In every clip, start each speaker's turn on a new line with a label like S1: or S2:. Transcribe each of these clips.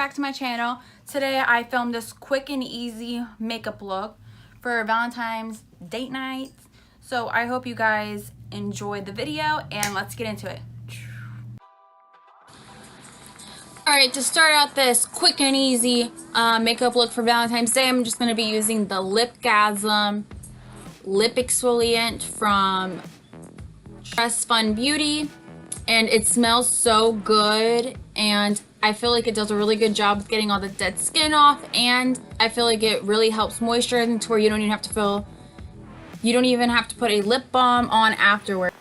S1: back to my channel. Today I filmed this quick and easy makeup look for Valentine's date night. So I hope you guys enjoyed the video and let's get into it. Alright, to start out this quick and easy makeup look for Valentine's Day, I'm just going to be using the Lipgasm lip exfoliant from Trust Fund Beauty, and it smells so good, and I feel like it does a really good job with getting all the dead skin off, and I feel like it really helps moisturize to where you don't even have to put a lip balm on afterward.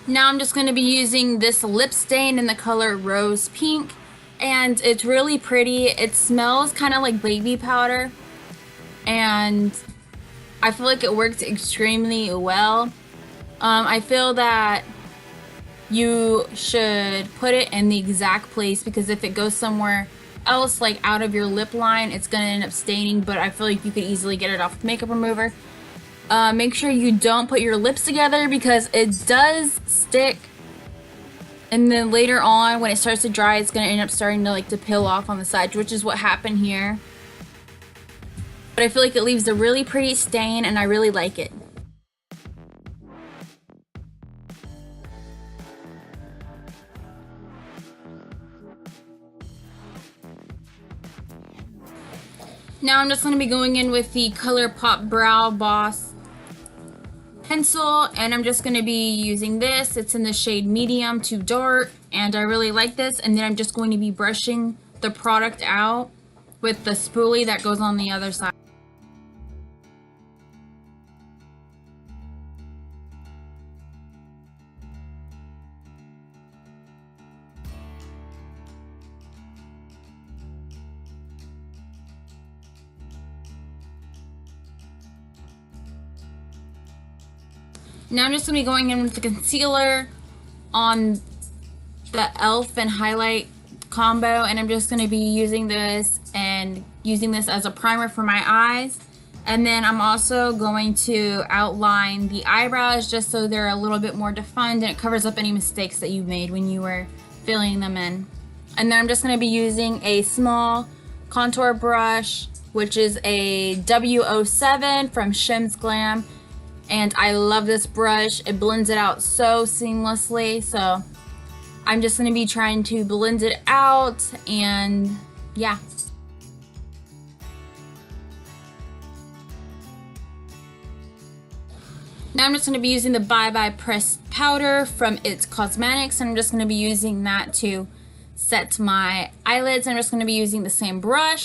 S1: Now I'm just going to be using this lip stain in the color Rose Pink, and it's really pretty. It smells kind of like baby powder, and I feel like it works extremely well. I feel that you should put it in the exact place, because if it goes somewhere else, like out of your lip line, it's going to end up staining, but I feel like you could easily get it off with makeup remover. Make sure you don't put your lips together because it does stick, and then later on when it starts to dry, it's going to end up starting to peel off on the sides, which is what happened here. But I feel like it leaves a really pretty stain and I really like it. Now I'm just going to be going in with the ColourPop Brow Boss pencil, and I'm just going to be using this. It's in the shade medium to dark, and I really like this. And then I'm just going to be brushing the product out with the spoolie that goes on the other side. Now I'm just going to be going in with the concealer on the E.L.F. and highlight combo, and I'm just going to be using this as a primer for my eyes. And then I'm also going to outline the eyebrows just so they're a little bit more defined and it covers up any mistakes that you made when you were filling them in. And then I'm just going to be using a small contour brush, which is a W07 from Shim's Glam. And I love this brush. It blends it out so seamlessly. So I'm just going to be trying to blend it out, and yeah. Now I'm just going to be using the Bye Bye Pressed Powder from It's Cosmetics, and I'm just going to be using that to set my eyelids. I'm just going to be using the same brush.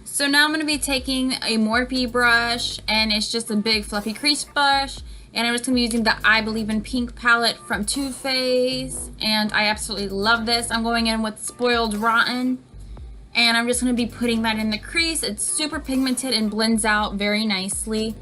S1: So now I'm going to be taking a Morphe brush, and it's just a big fluffy crease brush, and I'm just going to be using the I Believe in Pink palette from Too Faced, and I absolutely love this. I'm going in with Spoiled Rotten, and I'm just going to be putting that in the crease. It's super pigmented and blends out very nicely.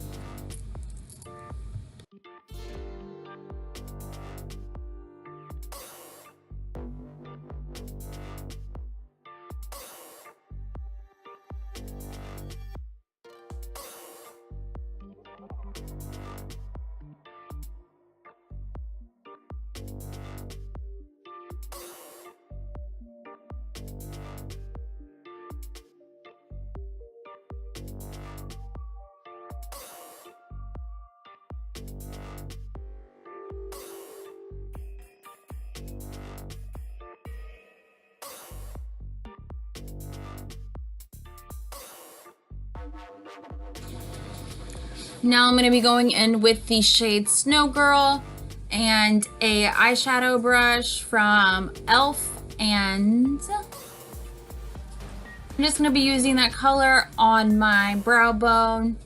S1: Now I'm going to be going in with the shade Snow Girl and a eyeshadow brush from E.L.F. and I'm just going to be using that color on my brow bone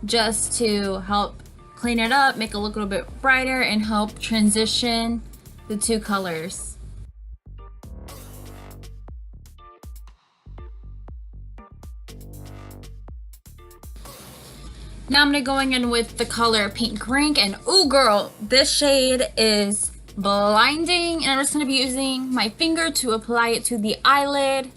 S1: just to help clean it up, make it look a little bit brighter, and help transition the two colors. Now I'm gonna going in with the color Pink Rink, and ooh girl, this shade is blinding, and I'm just gonna be using my finger to apply it to the eyelid.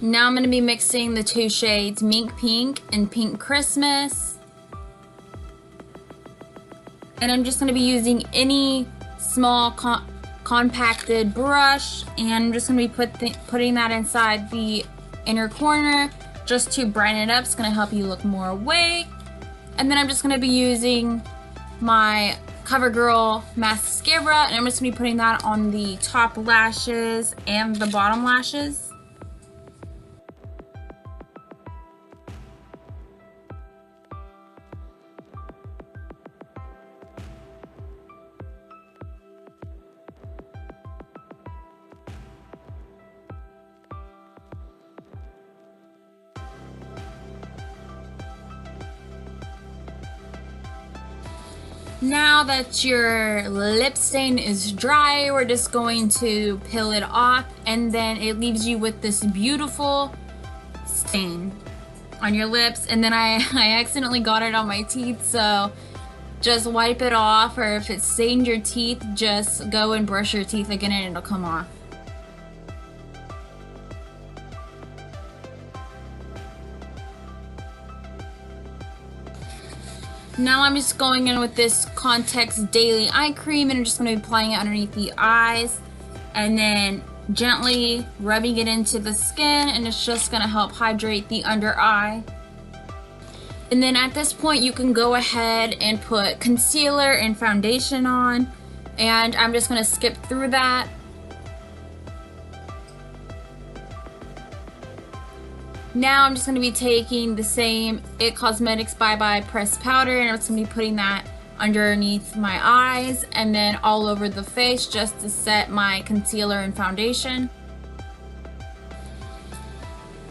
S1: Now I'm going to be mixing the two shades Mink Pink and Pink Christmas. And I'm just going to be using any small compacted brush, and I'm just going to be putting that inside the inner corner just to brighten it up. It's going to help you look more awake. And then I'm just going to be using my CoverGirl mascara, and I'm just going to be putting that on the top lashes and the bottom lashes. Now that your lip stain is dry, we're just going to peel it off, and then it leaves you with this beautiful stain on your lips. And then I accidentally got it on my teeth, so just wipe it off, or if it stained your teeth, just go and brush your teeth again and it'll come off. Now I'm just going in with this Context Daily Eye Cream, and I'm just going to be applying it underneath the eyes and then gently rubbing it into the skin, and it's just going to help hydrate the under eye. And then at this point you can go ahead and put concealer and foundation on, and I'm just going to skip through that. Now I'm just going to be taking the same It Cosmetics Bye Bye Pressed Powder, and I'm just going to be putting that underneath my eyes and then all over the face just to set my concealer and foundation.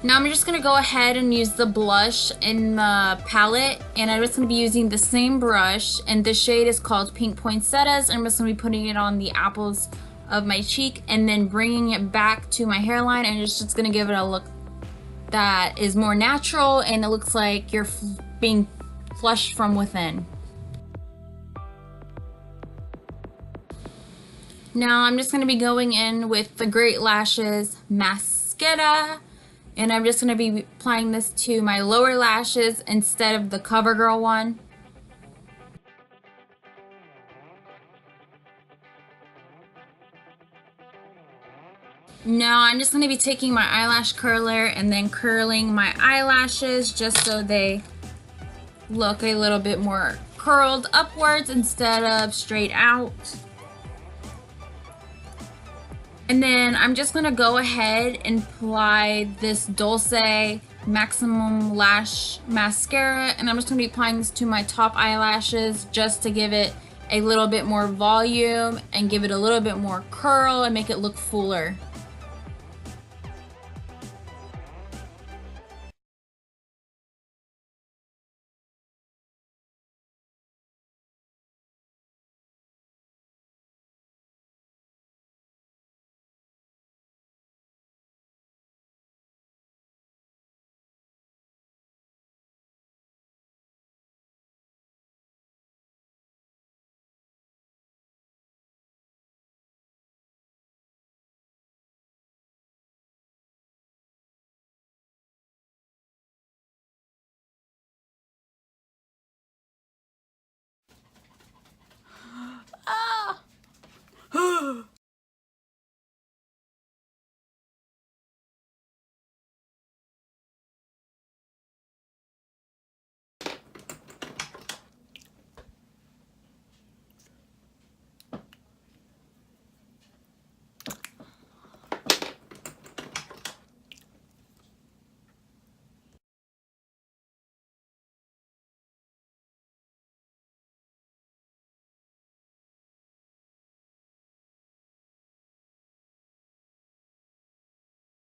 S1: Now I'm just going to go ahead and use the blush in the palette, and I'm just going to be using the same brush, and the shade is called Pink Poinsettias, and I'm just going to be putting it on the apples of my cheek and then bringing it back to my hairline, and it's just going to give it a look that is more natural, and it looks like you're being flushed from within. Now I'm just going to be going in with the Great Lashes mascara, and I'm just going to be applying this to my lower lashes instead of the CoverGirl one. Now I'm just going to be taking my eyelash curler and then curling my eyelashes just so they look a little bit more curled upwards instead of straight out. And then I'm just going to go ahead and apply this Douce Maximum Lash Mascara, and I'm just going to be applying this to my top eyelashes just to give it a little bit more volume and give it a little bit more curl and make it look fuller.